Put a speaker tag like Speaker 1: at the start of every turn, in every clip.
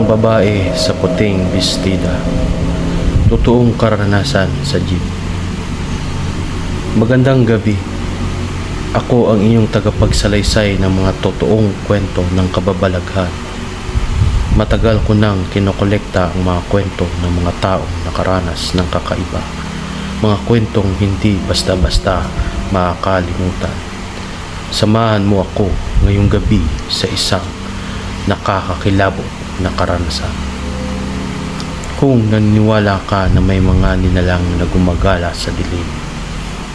Speaker 1: Isang babae sa puting bestida. Totoong karanasan sa jeep. Magandang gabi. Ako ang inyong tagapagsalaysay ng mga totoong kwento ng kababalaghan. Matagal ko nang kinokolekta ang mga kwento ng mga taong nakaranas ng kakaiba. Mga kwentong hindi basta-basta makakalimutan. Samahan mo ako ngayong gabi sa isang nakakakilabot na karanasan. Kung naniniwala ka na may mga nilalang na gumagala sa dilim,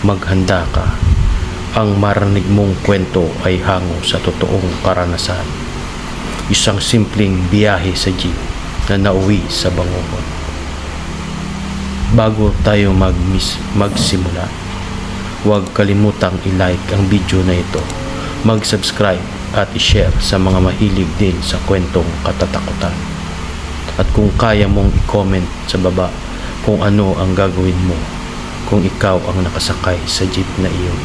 Speaker 1: maghanda ka. Ang marinig mong kwento ay hango sa totoong karanasan. Isang simpleng biyahe sa jeep na nauwi sa bangungot. Bago tayo magsimula, huwag kalimutang i-like ang video na ito, mag-subscribe at i-share sa mga mahilig din sa kwentong katatakutan. At kung kaya mong i-comment sa baba kung ano ang gagawin mo kung ikaw ang nakasakay sa jeep na iyon.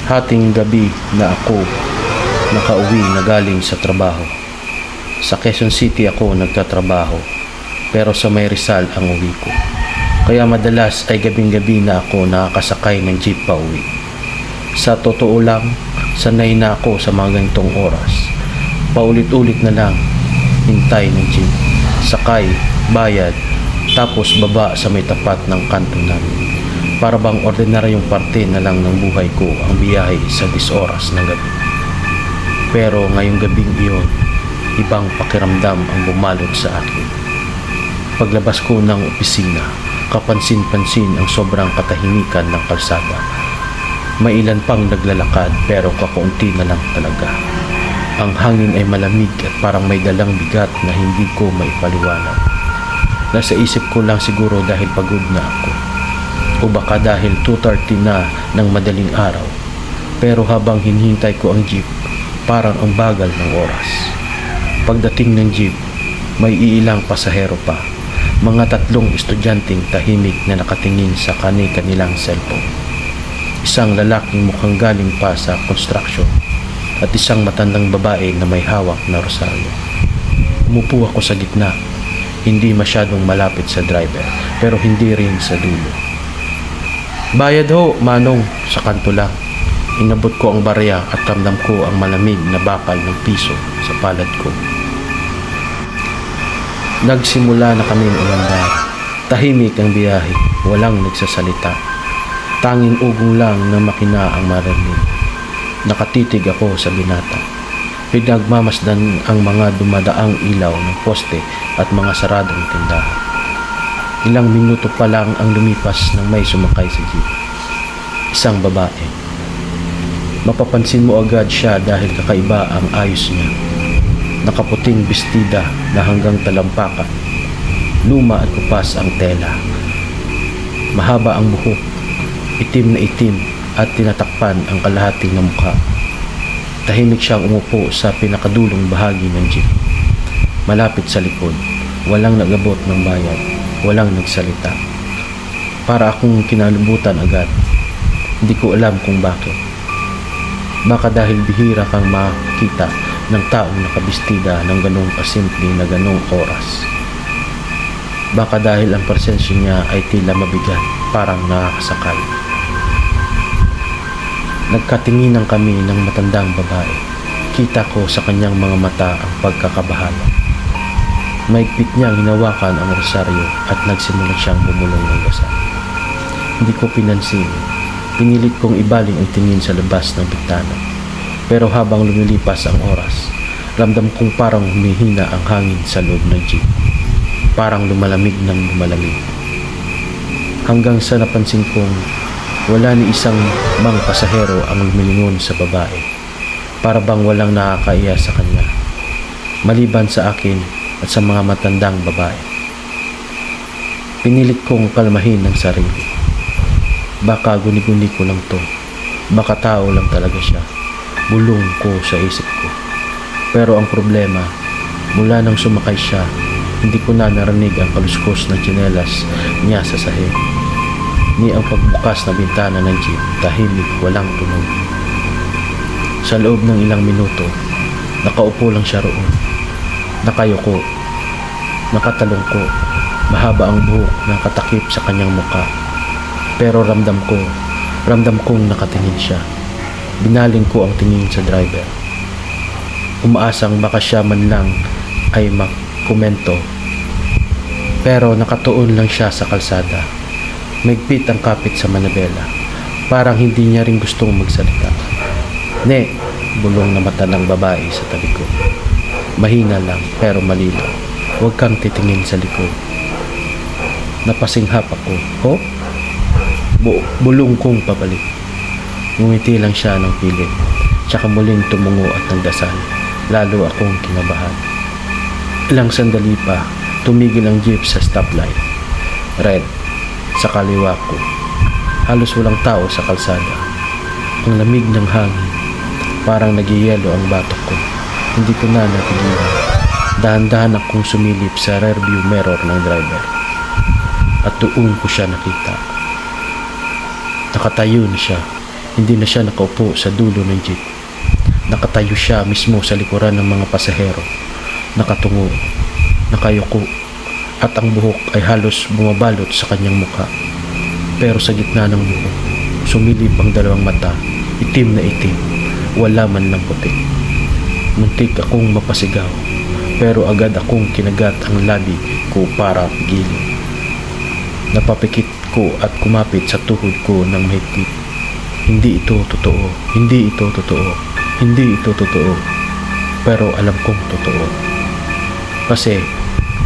Speaker 1: Hating gabi na ako nakauwi na galing sa trabaho. Sa Quezon City ako nagtatrabaho, pero sa May Rizal ang uwi ko. Kaya madalas ay gabing-gabi na ako nakakasakay ng jeep pa uwi. Sa totoo lang, sanay na ako sa mga ganitong oras. Paulit-ulit na lang hintay ng jeep, sakay, bayad, tapos baba sa may tapat ng kanto namin. Para bang ordinaryong parte na lang ng buhay ko ang biyahe sa 10 oras ng gabi. Pero ngayong gabing iyon, ibang pakiramdam ang bumalot sa akin. Paglabas ko ng opisina, kapansin-pansin ang sobrang katahimikan ng kalsada. May ilan pang naglalakad pero kakaunti na lang talaga. Ang hangin ay malamig at parang may dalang bigat na hindi ko maipaliwanag. Nasa isip ko lang siguro dahil pagod na ako. O baka dahil 2:30 na ng madaling araw. Pero habang hinihintay ko ang jeep, parang ang bagal ng oras. Pagdating ng jeep, may iilang pasahero pa. Mga 3 estudyanteng tahimik na nakatingin sa kanilang cellphone. Isang lalaking mukhang galing pa sa construction at isang matandang babae na may hawak na rosaryo. Umupo ako sa gitna, hindi masyadong malapit sa driver pero hindi rin sa dulo. Bayad ho, manong, sa kanto lang. Inabot ko ang barya at ramdam ko ang malamig na bakal ng piso sa palad ko. Nagsimula na kaming umandar. Tahimik ang biyahe, walang nagsasalita. Tanging ugong lang na makina ang marinig. Nakatitig ako sa binata. Pinagmamasdan ang mga dumadaang ilaw ng poste at mga saradong tindahan. Ilang minuto pa lang ang lumipas nang may sumakay sa jeep. Isang babae. Mapapansin mo agad siya dahil kakaiba ang ayos niya. Nakaputing bestida na hanggang talampakan. Luma at kupas ang tela. Mahaba ang buhok. Itim na itim at tinatakpan ang kalahati ng mukha. Tahimik siyang umupo sa pinakadulong bahagi ng jeep. Malapit sa likod, walang nagabot ng bayad, walang nagsalita. Para akong kinalubutan agad. Hindi ko alam kung bakit. Baka dahil bihira kang makita ng taong nakabistida ng ganong kasimple na ganong oras. Baka dahil ang presensya niya ay tila mabigat, parang nakakasakal. Nagkatinginan kami ng matandang babae. Kita ko sa kanyang mga mata ang pagkakabahala. Maigpit niyang hinawakan ang rosaryo at nagsimula siyang bumulong ng dasal. Hindi ko pinansin. Pinilit kong ibaling ang tingin sa labas ng bintana. Pero habang lumilipas ang oras, ramdam kong parang humihina ang hangin sa loob ng jeep. Parang lumalamig ng lumalamig. Hanggang sa napansin kong wala ni isang mang pasahero ang lumilingon sa babae. Para bang walang nakakaiya sa kanya. Maliban sa akin at sa mga matandang babae. Pinilit kong kalmahin ang sarili. Baka guni-guni ko lang to. Baka tao lang talaga siya. Bulong ko sa isip ko. Pero ang problema, mula nang sumakay siya, hindi ko na narinig ang kaluskos na tsinelas niya sa sahig. Ni ang pagbukas na bintana ng jeep, tahimik, walang tunog. Sa loob ng ilang minuto, nakaupo lang siya roon. Nakayuko, nakatalongko, mahaba ang buhok na nakatakip sa kanyang muka. Pero ramdam kong nakatingin siya. Binaling ko ang tingin sa driver. Umaasang baka siya man lang ay makomento. Pero nakatuon lang siya sa kalsada. Maigpit ang kapit sa manabela. Parang hindi niya rin gustong magsalita. "Ne," bulong na mata ng babae sa tabi ko. Mahina lang pero malinaw. "Huwag kang titingin sa likod." Napasinghap ako. "Ho?" Bulong kong pabalik. Ngumiti lang siya ng pilit. Tsaka muling tumungo at nagdasal. Lalo akong kinabahan. Ilang sandali pa, tumigil ang jeep sa stoplight. Red, sa kaliwa ko. Halos walang tao sa kalsada. Ang lamig ng hangin. Parang nagyayelo ang batok ko. Hindi ko na napigilan. Dahan-dahan akong sumilip sa rearview mirror ng driver. At doon ko siya nakita. Nakatayo na siya. Hindi na siya nakaupo sa dulo ng jeep. Nakatayo siya mismo sa likuran ng mga pasahero. Nakatungo, nakayuko, at ang buhok ay halos bumabalot sa kanyang muka. Pero sa gitna ng buhok, sumilip ang dalawang mata, itim na itim, wala man lang puti. Muntik akong mapasigaw, pero agad akong kinagat ang labi ko para pigilin. Napapikit ko at kumapit sa tuhod ko ng mahigpit. Hindi ito totoo, hindi ito totoo, hindi ito totoo. Pero alam kong totoo. Kasi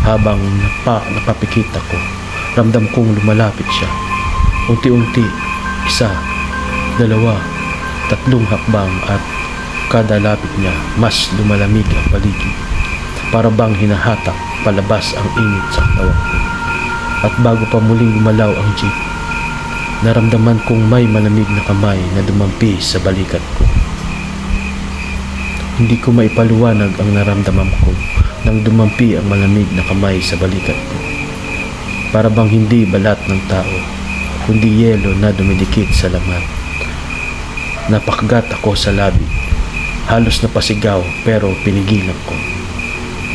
Speaker 1: habang napapikit ako, ramdam kong lumalapit siya. Unti-unti, 1, 2, 3 hakbang at kada lapit niya, mas lumalamig ang paligid. Para bang hinahatak palabas ang init sa katawan ko. At bago pa muling gumalaw ang jeep, naramdaman kong may malamig na kamay na dumampi sa balikat ko. Hindi ko maipaluwanag ang naramdaman ko nang dumampi ang malamig na kamay sa balikat ko. Para bang hindi balat ng tao, kundi yelo na dumidikit sa laman. Napakagat ako sa labi. Halos napasigaw pero pinigilan ko.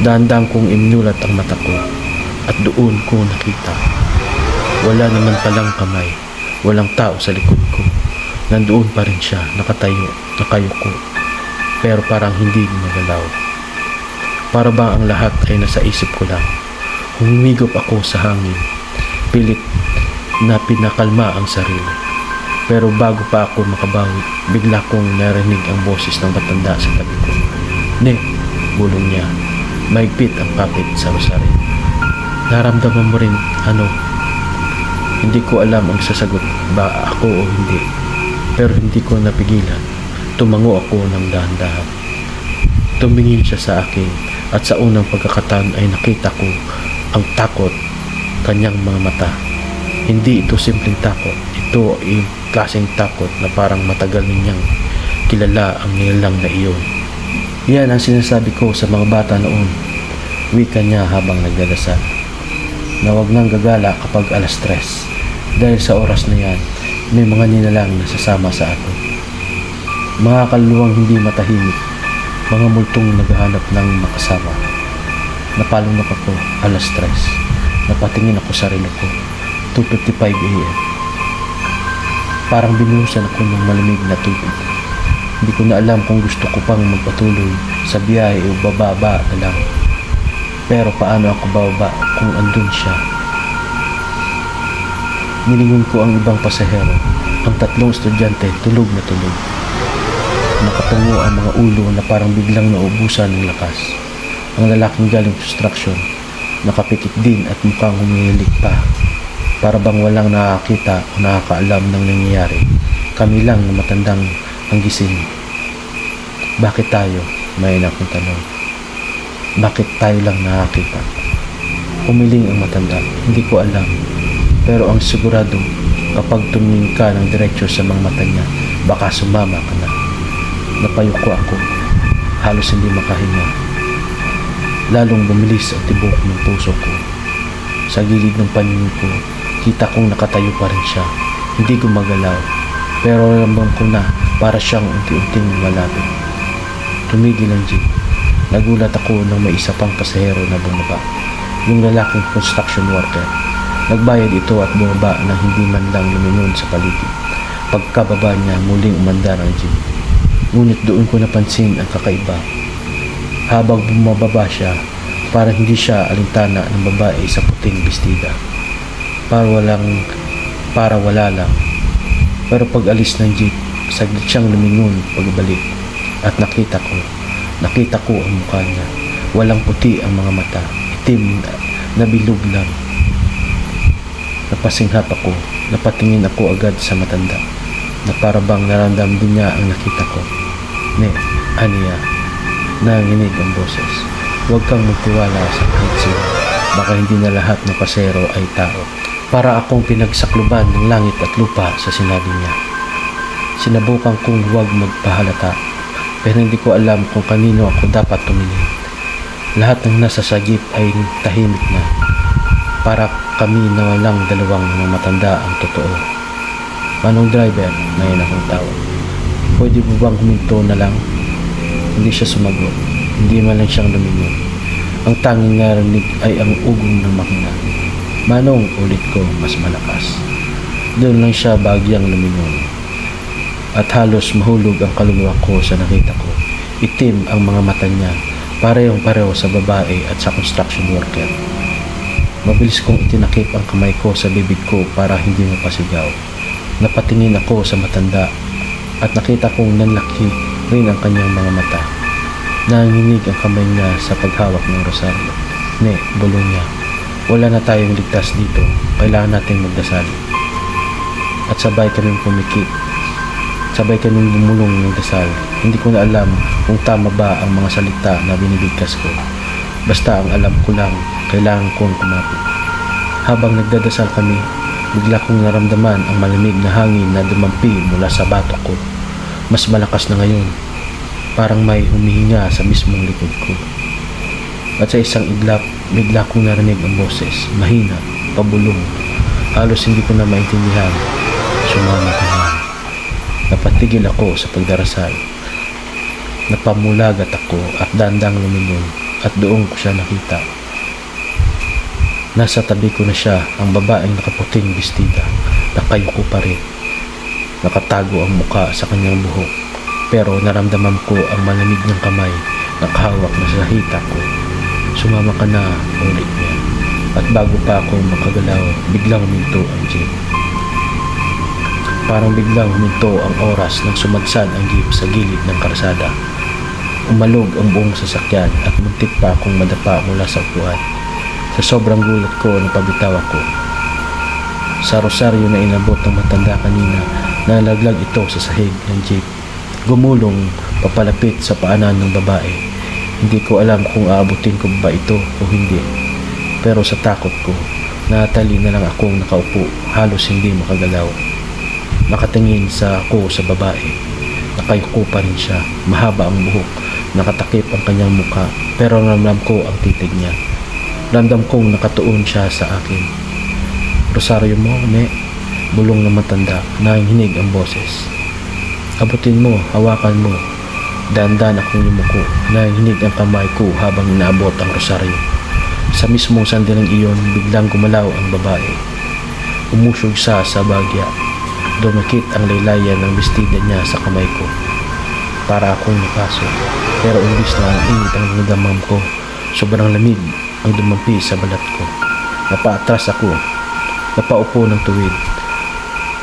Speaker 1: Dahan-dahan kong iminulat ang mata ko at doon ko nakita. Wala naman palang kamay. Walang tao sa likod ko. Nandoon pa rin siya, nakatayo, nakayuko. Pero parang hindi gumagalaw. Para ba ang lahat ay nasa isip ko lang. Humigop ako sa hangin. Pilit na pinakalma ang sarili. Pero bago pa ako makabawi, bigla kong narinig ang boses ng matanda sa tabi ko. "Ne," bulong niya. Maigpit ang kapit sa rosary. "Naramdaman mo rin ano?" Hindi ko alam ang sasagot ba ako o hindi. Pero hindi ko napigilan. Tumango ako ng dahan-dahan. Tumingin siya sa akin at sa unang pagkakataon ay nakita ko ang takot kanyang mga mata. Hindi ito simpleng takot. Ito ay klaseng takot na parang matagal ninyang kilala ang nilalang na iyon. Yan ang sinasabi ko sa mga bata noon. Wika niya habang nagdadasal. Na wag nang gagala kapag 3:00. Dahil sa oras na yan, may mga nilalang na sasama sa atin. Mga kaluluwang hindi matahimik, mga multong naghahanap ng makasama. Napalunok ako 3:00. Napatingin ako sa relo ko, 2:55 AM. Parang binuhusan ako ng malamig na tubig. Hindi ko na alam kung gusto ko pang magpatuloy sa biyahe o bababa na lang. Pero paano ako bababa kung andun siya? Nilingon ko ang ibang pasahero. Ang 3 estudyante tulog na tulog. Nakatungo ang mga ulo na parang biglang naubusan ng lakas. Ang lalaking galing construction, nakapikit din at mukhang humihilik pa. Para bang walang nakakita o nakakaalam ng nangyayari. Kami lang na matandang ang gising. Bakit tayo? May akong tanong. Bakit tayo lang nakakita? Umiling ang matanda. Hindi ko alam. Pero ang sigurado, kapag tumingin ka ng diretsyo sa mga mata niya, baka sumama ka na. Napayuko ako. Halos hindi makahinga. Lalong bumilis ang tibok ng puso ko. Sa gilid ng paningin ko, kita kong nakatayo pa rin siya. Hindi gumagalaw. Pero ramdam ko na para siyang unti-unting malapit. Tumigil ang jeep. Nagulat ako nang may isa pang pasahero na bumaba. Yung lalaking construction worker. Nagbayad ito at bumaba na hindi man lang lumingon sa paligid. Pagkababa niya, muling umandar ang jeep. Ngunit doon ko napansin ang kakaiba. Habang bumababa siya, parang hindi siya alintana ng babae sa puting bestida. Para wala lang. Pero pag alis ng jeep, saglit siyang lumingon pagbalik. At nakita ko ang mukha niya. Walang puti ang mga mata, itim na bilog lang. Napasinghap ako, napatingin ako agad sa matanda, na parabang naramdam din niya ang nakita ko. Ne, aniya, nanginig ang boses. Huwag kang magtiwala sa kahit sino. Baka hindi na lahat ng pasero ay tao. Para akong pinagsakluban ng langit at lupa sa sinabi niya. Sinabukan kong huwag magpahalata, pero hindi ko alam kung kanino ako dapat tumingin. Lahat ng nasa sa jeep ay tahimik na. Para kami na walang dalawang mga matanda ang totoo. Manong driver, ngayon akong tawag. Pwede mo bang huminto na lang? Hindi siya sumagot. Hindi man lang siyang lumingon. Ang tanging narinig ay ang ugong ng makina. Manong, ulit ko, mas malakas. Doon lang siya bagyang lumingon. At halos mahulog ang kaluluwa ko sa nakita ko. Itim ang mga mata niya, parehong-pareho sa babae at sa construction worker. Mabilis kong itinakip ang kamay ko sa bibig ko para hindi mapasigaw. Napatingin ako sa matanda at nakita kong nanlaki rin ang kanyang mga mata. Nanginginig ang kamay niya sa paghawak ng rosaryo. Ne, bulong niya. Wala na tayong ligtas dito. Kailangan nating magdasal. At sabay kaming pumikit. Sabay kaming bumulong ng dasal. Hindi ko na alam kung tama ba ang mga salita na binibigkas ko. Basta ang alam ko lang, kailangan kong kumapit. Habang nagdadasal kami, bigla kong naramdaman ang malamig na hangin na dumampi mula sa batok ko. Mas malakas na ngayon. Parang may humihinga sa mismong likod ko. At sa isang iglap, bigla kong narinig ang boses, mahina, pabulong. Halos hindi ko na maintindihan. Sumama ka na. Napatigil ako sa pagdarasal. Napamulagat ako at dandang lumingon at doon ko siya nakita. Nasa tabi ko na siya, ang babaeng nakaputing bestida. Nakayuko pa rin. Nakatago ang muka sa kanyang buhok. Pero naramdaman ko ang malamig ng kamay nakahawak na sa hita ko. Sumama ka na, ulit niya. At bago pa ako makagalaw, biglang huminto ang jeep. Parang biglang huminto ang oras nang sumadsad ang jeep sa gilid ng karsada. Umalog ang buong sasakyan at muntik pa akong madapa mula sa upuan. Sa sobrang gulat ko, napabitaw ako. Sa rosaryo na inabot ng matanda kanina, nalaglag ito sa sahig ng jeep. Gumulong papalapit sa paanan ng babae. Hindi ko alam kung aabutin ko ba ito o hindi. Pero sa takot ko, natali na lang akong nakaupo, halos hindi makagalaw. Nakatingin ako sa babae. Nakayuko pa rin siya, mahaba ang buhok, nakatakip ang kanyang mukha, pero ramdam ko ang titig niya. Ramdam kong nakatuon siya sa akin. Rosaryo mo, ne? Bulong ng matanda, nanginginig ang boses. Abutin mo, hawakan mo. Dandan akong yumuko, nanginginig ang kamay ko habang inaabot ang rosaryo. Sa mismong sandaling iyon, biglang gumalaw ang babae. Umusog siya sa bagya. Dumikit ang laylayan ng bestida niya sa kamay ko. Para akong napasok. Pero imbis na ang init ang nadamam ko, sobrang lamig ang dumampi sa balat ko. Napaatras ako. Napaupo ng tuwid.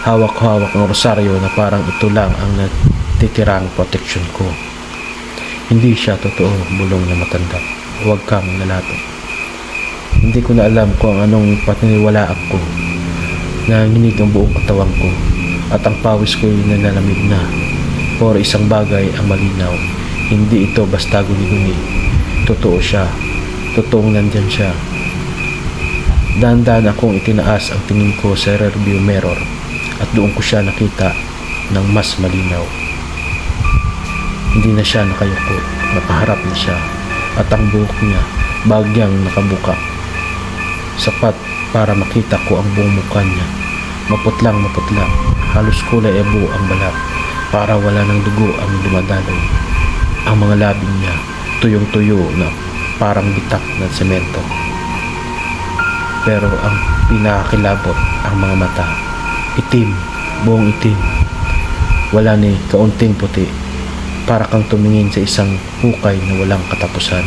Speaker 1: Hawak-hawak ng rosaryo na parang ito lang ang natitirang proteksyon ko. Hindi siya totoo, bulong na matanda. Huwag kang lalato. Hindi ko na alam kung anong patiniwalaan ko. Nanginginig ang buong katawan ko at ang pawis ko ay nanalamig na. Pero isang bagay ang malinaw. Hindi ito basta guni-guni. Totoo siya. Totoong nandyan siya. Dahan-dahan akong itinaas ang tingin ko sa rearview mirror at doon ko siya nakita ng mas malinaw. Hindi na siya nakayuko, nakaharap na siya at ang buhok niya bagyang nakabuka. Sapat para makita ko ang buong mukha niya. Maputlang, halos kulay ebo ang balat para wala ng dugo ang dumadaloy. Ang mga labi niya tuyong-tuyo na parang bitak na semento. Pero ang pinakakilabot ang mga mata. Itim, buong itim. Wala ni kaunting puti. Para kang tumingin sa isang hukay na walang katapusan.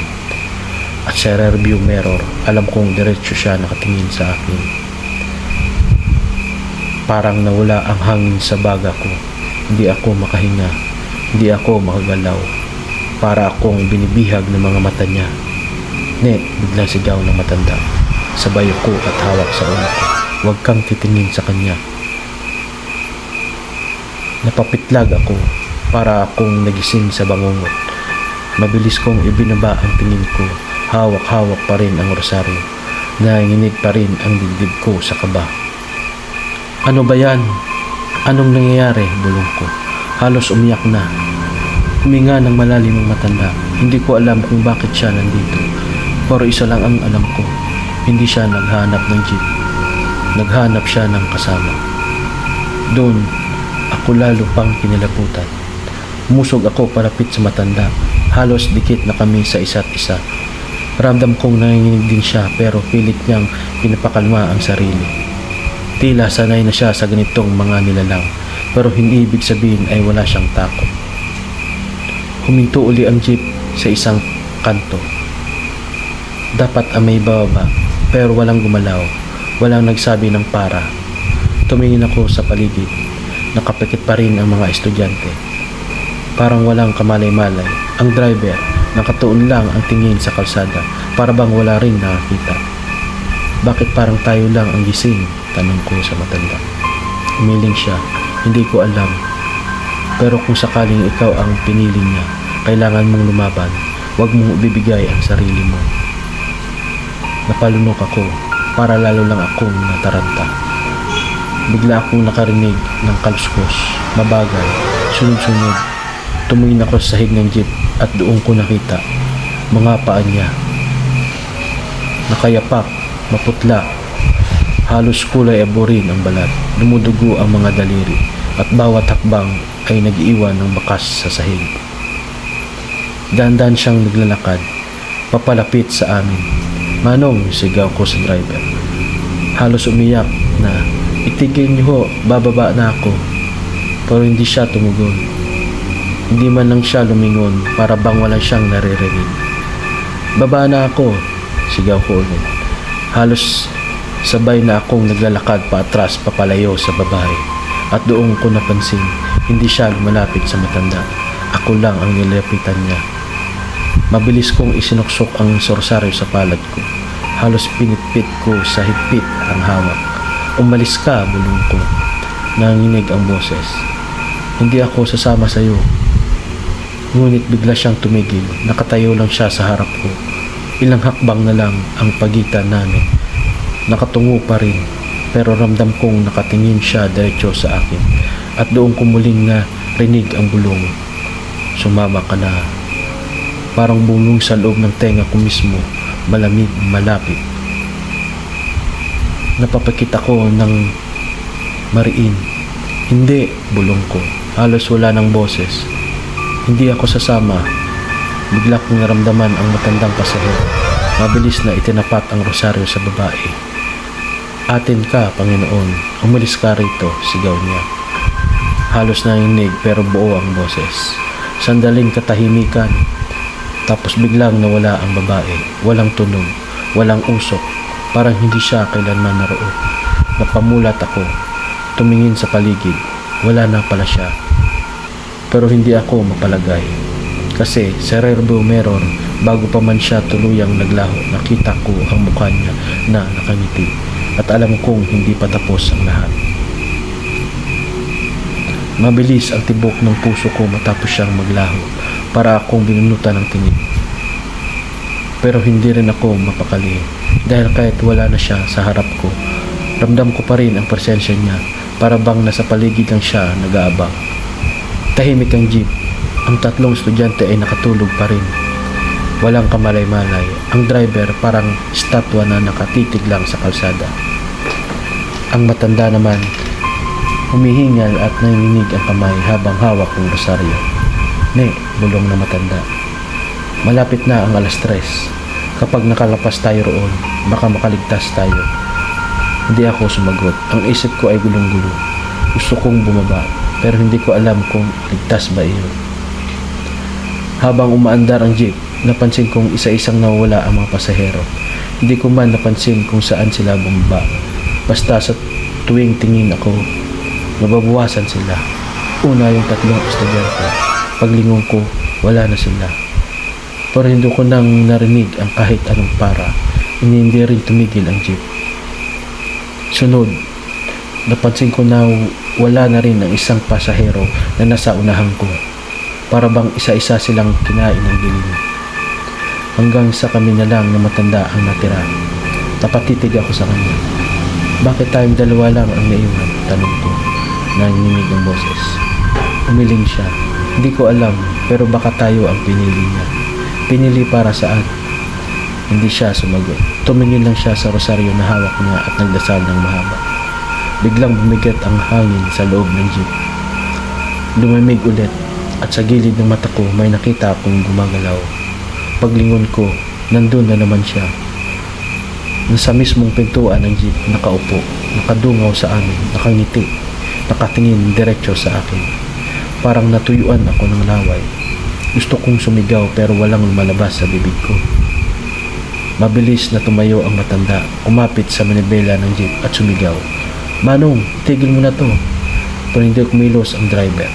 Speaker 1: At sa rearview mirror, alam kong diretso siya nakatingin sa akin. Parang nawala ang hangin sa baga ko. Hindi ako makahinga. Hindi ako makagalaw. Para akong binibihag ng mga mata niya. Ne, biglang sigaw ng matanda. Sabay ko at hawak sa ulo ko. Huwag kang titingin sa kanya. Napapitlag ako. Para akong nagising sa bangungot. Mabilis kong ibinaba ang tingin ko. Hawak-hawak pa rin ang rosaryo. Nanginginig pa rin ang dibdib ko sa kaba. Ano ba yan? Anong nangyayari? Bulong ko. Halos umiyak na. Huminga ng malalim ang matanda. Hindi ko alam kung bakit siya nandito. Pero isa lang ang alam ko. Hindi siya naghanap ng jeep. Naghanap siya ng kasama. Doon, ako lalo pang kinilabutan. Musog ako palapit sa matanda. Halos dikit na kami sa isa't isa. Ramdam kong nanginginig din siya pero pilit niyang pinapakalma ang sarili. Tila sanay na siya sa ganitong mga nilalang pero hindi ibig sabihin ay wala siyang takot. Huminto uli ang jeep sa isang kanto. Dapat may bababa pero walang gumalaw. Walang nagsabi ng para. Tumingin ako sa paligid. Nakapikit pa rin ang mga estudyante. Parang walang kamalay-malay. Ang driver, nakatuon lang ang tingin sa kalsada. Para bang wala rin nakakita. Bakit parang tayo lang ang gising? Tanong ko sa matanda. Umiling siya. Hindi ko alam. Pero kung sakaling ikaw ang pinili niya, kailangan mong lumaban. Huwag mong ibibigay ang sarili mo. Napalunok ako. Para lalo lang akong nataranta. Bigla akong nakarinig ng kaluskos. Mabagal. Sunod-sunod. Tumingin ako sa sahig ng jeep at doon ko nakita mga paa niya. Nakayapak, maputla, halos kulay aburin ang balat. Dumudugo ang mga daliri at bawat hakbang ay nag-iwan ng bakas sa sahig. Dandan siyang naglalakad, papalapit sa amin. Manong, sigaw ko sa driver. Halos umiyak na, itigil niyo ho, bababa na ako. Pero hindi siya tumugon. Hindi man lang siya lumingon para bang wala siyang naririnig. Baba na ako, sigaw ko ulit. Halos sabay na akong naglalakad pa atras papalayo sa babae. At doon ko napansin, hindi siya lumalapit sa matanda. Ako lang ang nilapitan niya. Mabilis kong isinuksok ang sorsaryo sa palad ko. Halos pinitpit ko sa higpit ang hawak. Umalis ka, bulong ko. Nanginig ang boses. Hindi ako sasama sa iyo. Ngunit bigla siyang tumigil. Nakatayo lang siya sa harap ko. Ilang hakbang na lang ang pagitan namin. Nakatungo pa rin. Pero ramdam kong nakatingin siya diretso sa akin. At doon ko muling na rinig ang bulong. Sumama ka na. Parang bulong sa loob ng tenga ko mismo. Malamig, malapit. Napapakit ako ng mariin. Hindi, bulong ko. Halos wala ng boses. Hindi ako sasama. Bigla kong naramdaman ang matandang pasahero. Mabilis na itinapat ang rosaryo sa babae. Atin ka, Panginoon. Umalis ka rito, sigaw niya. Halos nanginig pero buo ang boses. Sandaling katahimikan. Tapos biglang nawala ang babae. Walang tunog, walang usok. Parang hindi siya kailanman naroon. Napamulat ako. Tumingin sa paligid. Wala na pala siya. Pero hindi ako mapalagay. Kasi sa rearview mirror, bago pa man siya tuluyang naglaho, nakita ko ang mukha niya na nakangiti. At alam kong hindi pa tapos ang lahat. Mabilis ang tibok ng puso ko matapos siyang maglaho. Para akong binunutan ng tingin. Pero hindi rin ako mapakali. Dahil kahit wala na siya sa harap ko, ramdam ko pa rin ang presensya niya. Para bang nasa paligid lang siya nag-aabang. Tahimik ang jeep. Ang tatlong estudyante ay nakatulog pa rin. Walang kamalay-malay. Ang driver parang estatwa na nakatitig lang sa kalsada. Ang matanda naman, humihingal at nanginginig ang kamay habang hawak ng rosaryo. Ne, bulong na matanda. Malapit na ang alas 3. Kapag nakalapas tayo roon, baka makaligtas tayo. Hindi ako sumagot. Ang isip ko ay gulong-gulo. Gusto kong bumaba, pero hindi ko alam kung ligtas ba iyon. Habang umaandar ang jeep, napansin kong isa-isang nawawala ang mga pasahero. Hindi ko man napansin kung saan sila bumaba. Basta sa tuwing tingin ako, nababawasan sila. Una yung 3 estudyante. Paglingon ko, wala na sila. Pero hindi ko nang narinig ang kahit anong para. Hindi rin tumigil ang jeep. Sunod, napansin ko na wala na rin ang isang pasahero na nasa unahan ko. Para bang isa-isa silang kinain ng dilim. Hanggang sa kami na lang na matanda ang natira. Napatitig ako sa kanya. Bakit tayong dalawa lang ang naiwan? Tanong ko. Nanginig ang boses. Umiling siya. Hindi ko alam, pero baka tayo ang pinili niya. Pinili para saan? Hindi siya sumagot. Tumingin lang siya sa rosaryo na hawak niya at nagdasal ng mahaba. Biglang bumigat ang hangin sa loob ng jeep. Lumamig ulit at sa gilid ng mata ko may nakita akong gumagalaw. Paglingon ko, nandun na naman siya. Nasa mismong pintuan ng jeep, nakaupo, nakadungaw sa amin, nakangiti, nakatingin diretso sa akin. Parang natuyuan ako ng laway. Gusto kong sumigaw pero walang lumalabas sa bibig ko. Mabilis na tumayo ang matanda, umapit sa manibela ng jeep at sumigaw. Manong, tigil mo na to. Pero hindi kumilos ang driver.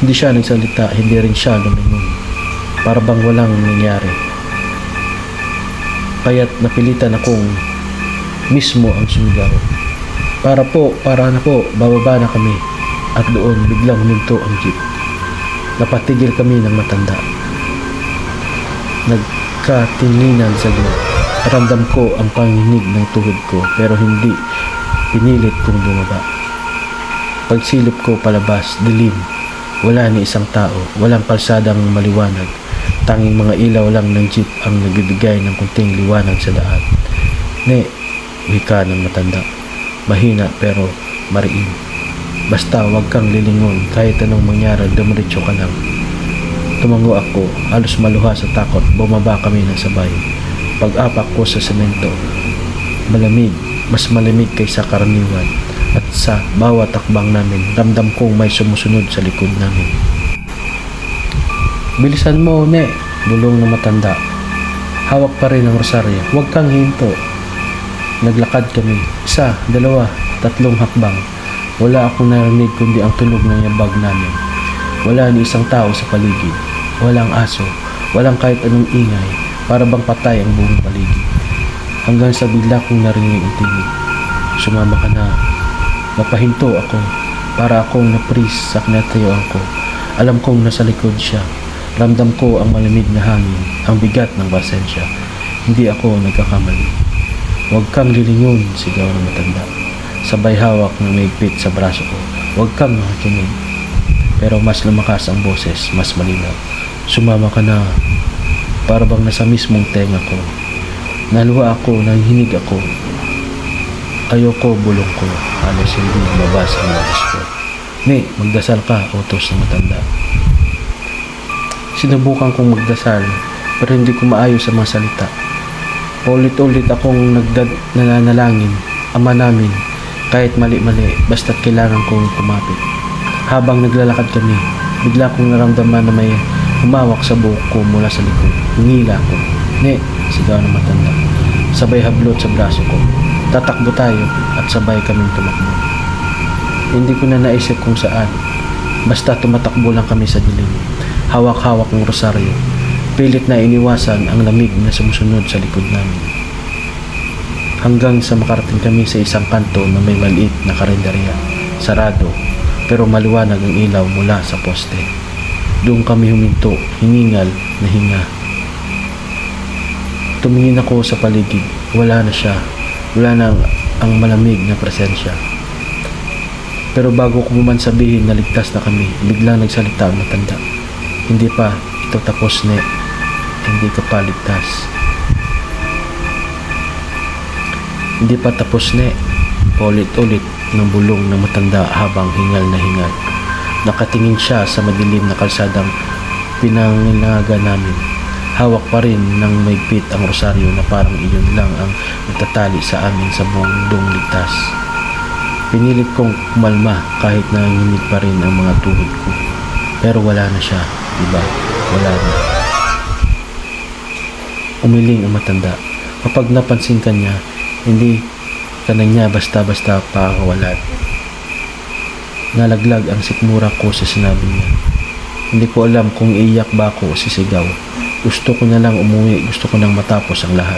Speaker 1: Hindi siya nagsalita, hindi rin siya lumingon. Para bang walang nangyari. Kaya't napilitan akong mismo ang sumigaw. Para na po, bababa na kami. At doon biglang huminto ang jeep. Napatigil kami ng matanda. Nagkatinginan sa jeep. Ramdam ko ang panginig ng tuhod ko pero hindi pinilit kong bumaba. Pagsilip ko palabas, dilim. Wala ni isang tao, walang kalsadang maliwanag. Tanging mga ilaw lang ng jeep ang nagbibigay ng kunting liwanag sa daan. Wika ng matanda. Mahina pero mariin. Basta wag kang lilingon, kahit anong mangyari, dumiretso ka lang. Tumango ako, halos maluha sa takot, bumaba kami ng sabay. Pag-apak ko sa semento, malamig, mas malamig kaysa karaniwan. At sa bawat takbang namin, ramdam kong may sumusunod sa likod namin. Bilisan mo, bulong ng matanda. Hawak pa rin ang rosaryo, wag kang hinto. Naglakad kami, 1, 2, 3 hakbang. Wala akong narinig kundi ang tunog ng yabag namin. Wala ni isang tao sa paligid. Walang aso. Walang kahit anong ingay. Para bang patay ang buong paligid. Hanggang sa bigla kong narinig ang tinig. Sumama ka na. Napahinto ako. Para akong na-freeze sa kinatayuan ko. Alam kong nasa likod siya. Ramdam ko ang malamig na hangin. Ang bigat ng pasensya. Hindi ako nagkakamali. Huwag kang lilingon, sigaw ng matanda. Sabay hawak ng maigpit sa braso ko. Huwag kang makikinig. Pero mas lumakas ang boses, mas malinaw. Sumama ka na. Para bang nasa mismong tenga ko. Naluha ako, nanginig ako. Ayoko, bulong ko. Halos hindi lumabas ang boses ko. Magdasal ka, utos ng matanda. Sinubukan kong magdasal, pero hindi ko maayos sa mga salita. Ulit-ulit akong nananalangin, Ama namin, kahit mali-mali, basta't kailangan kong kumapit. Habang naglalakad kami, bigla kong naramdaman na may humawak sa buhok ko mula sa likod. Hingila ko. Sigaw ng matanda. Sabay hablot sa braso ko. Tatakbo tayo at sabay kaming tumakbo. Hindi ko na naisip kung saan. Basta tumatakbo lang kami sa dilim. Hawak-hawak ng rosaryo. Pilit na iniwasan ang lamig na sumusunod sa likod namin. Hanggang sa makarating kami sa isang kanto na may maliit na karinderya. Sarado, pero maliwanag ang ilaw mula sa poste. Doon kami huminto, hiningal na hinga. Tumingin ako sa paligid. Wala na siya. Wala na ang malamig na presensya. Pero bago ko man sabihin na ligtas na kami, biglang nagsalita ang matanda. Hindi pa, ito tapos, Hindi ka pa ligtas. Hindi pa tapos, Paulit-ulit ng bulong ng matanda habang hingal na hingal. Nakatingin siya sa madilim na kalsadang pinanginaga namin. Hawak pa rin ng maigpit ang rosaryo na parang iyon lang ang nagtatali sa amin sa mundong ligtas. Pinilit kong kumalma kahit nanginginig pa rin ang mga tuhod ko. Pero wala na siya, diba? Wala na. Umiling ang matanda. Kapag napansin ka niya, hindi ka na niya basta-basta pakakawalan. Nalaglag ang sikmura ko sa sinabi niya. Hindi ko alam kung iiyak ba ako o sisigaw. Gusto ko na lang umuwi, gusto ko nang matapos ang lahat.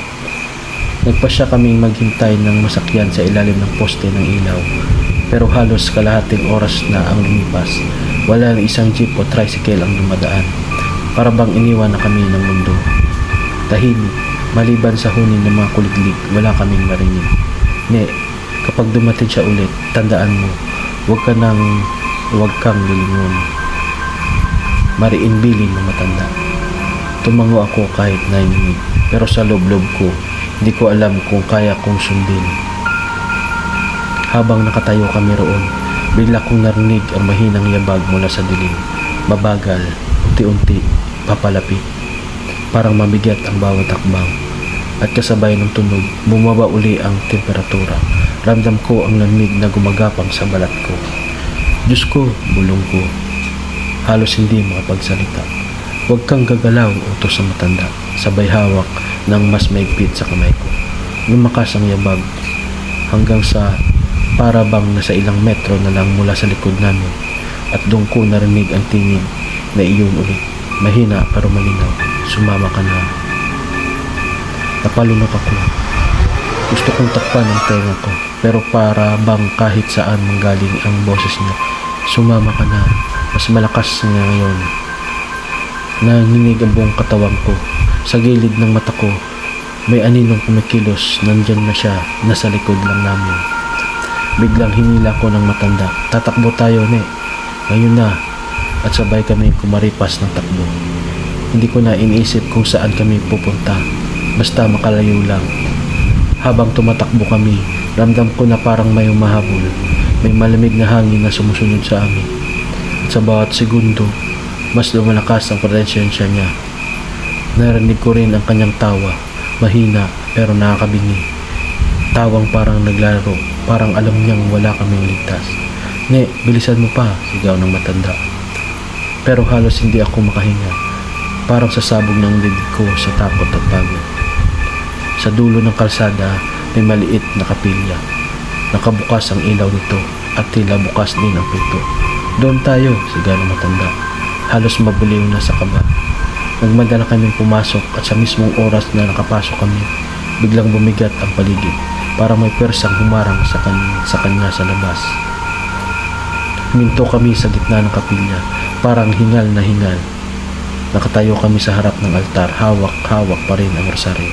Speaker 1: Nagpasya kaming maghintay ng masakyan sa ilalim ng poste ng ilaw. Pero halos kalahating oras na ang lumipas. Wala na isang jeep o tricycle ang dumadaan. Para bang iniwan na kami ng mundo. Tahimik, maliban sa hunin ng mga kuliglig, wala kaming marinig. Ne, kapag dumating siya ulit, tandaan mo, huwag kang lilingon. Mariinbilin ng matanda. Tumango ako kahit nainig, pero sa loob-loob ko, hindi ko alam kung kaya kong sundin. Habang nakatayo kami roon, bigla kong narinig ang mahinang yabag mula sa dilim. Mabagal, unti-unti, papalapit. Parang mabigat ang bawat hakbang. At kasabay ng tunog, bumaba uli ang temperatura. Ramdam ko ang lamig na gumagapang sa balat ko. Diyos ko, bulong ko. Halos hindi makapagsalita. Huwag kang gagalaw, utos sa matanda. Sabay hawak ng mas maigpit sa kamay ko. Lumakas ang yabag hanggang sa para bang nasa ilang metro na lang mula sa likod namin. At doon ko narinig ang tingin na iyon ulit. Mahina pero malinaw. Sumama ka na. Napalunok ako. Gusto kong takpan ang tenga ko. Pero para bang kahit saan manggaling ang boses niya. Sumama ka na. Mas malakas niya ngayon. Nanginig ang buong katawan ko. Sa gilid ng mata ko, may aninong kumikilos. Nandyan na siya. Nasa likod lang namin. Biglang hinila ko ng matanda. Tatakbo tayo, ne. Ngayon na. At sabay kami kumaripas ng takbo. Hindi ko na iniisip kung saan kami pupunta. Basta makalayo lang. Habang tumatakbo kami, ramdam ko na parang may humahabol. May malamig na hangin na sumusunod sa amin. At sa bawat segundo, mas lumalakas ang presensya niya. Narinig ko rin ang kanyang tawa. Mahina pero nakakabingi. Tawang parang naglalaro. Parang alam niyang wala kaming ligtas. Ne, bilisan mo pa, sigaw ng matanda. Pero halos hindi ako makahinga. Parang sasabog ng dibdib ko sa takot at pagod. Sa dulo ng kalsada, may maliit na kapilya. Nakabukas ang ilaw nito at tila bukas din ang pinto. Doon tayo, sigaw ng matanda. Halos mabuliw na sa kaba. Nagmadala kaming pumasok at sa mismong oras na nakapasok kami, biglang bumigat ang paligid. Parang may persang humarang sa kanya sa labas. Huminto kami sa gitna ng kapilya, parang hingal na hingal. Nakatayo kami sa harap ng altar, hawak-hawak pa rin ang rosaryo.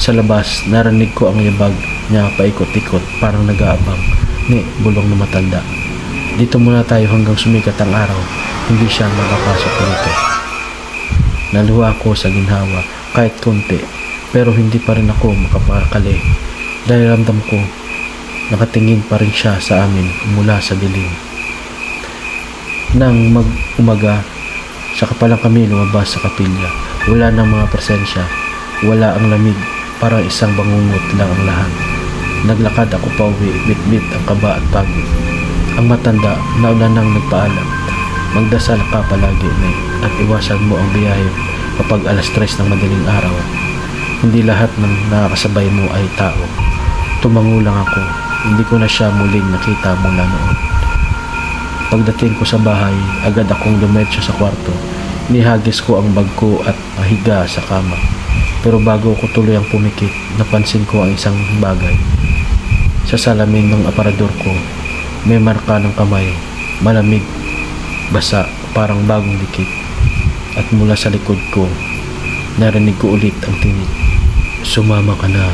Speaker 1: Sa labas, narinig ko ang yabag niya paikot-ikot, parang nag-aabang. Ne, bulong na matanda. Dito muna tayo hanggang sumikat ang araw, hindi siya makapasok dito. Naluha ako sa ginhawa, kahit konti, pero hindi pa rin ako makapakali. Dahil ramdam ko, nakatingin pa rin siya sa amin mula sa dilim. Nang mag-umaga, saka pa lang kami lumabas sa kapilya. Wala nang mga presensya, wala ang lamig, parang isang bangungot lang ang lahat. Naglakad ako pa uwi, bit-bit ang kaba at pagod. Ang matanda, nauna nang nagpaalam. Magdasal ka palagi, Nay, at iwasan mo ang biyahe kapag alas 3 ng madaling araw. Hindi lahat ng nakakasabay mo ay tao. Tumango lang ako, hindi ko na siya muling nakita mula noon. Pagdating ko sa bahay, agad akong dumetso sa kwarto. Nihagis ko ang bag ko at mahiga sa kama. Pero bago ko tuloy ang pumikit, napansin ko ang isang bagay. Sa salamin ng aparador ko, may marka ng kamay, malamig, basa, parang bagong dikit. At mula sa likod ko, narinig ko ulit ang tinig. Sumama ka na.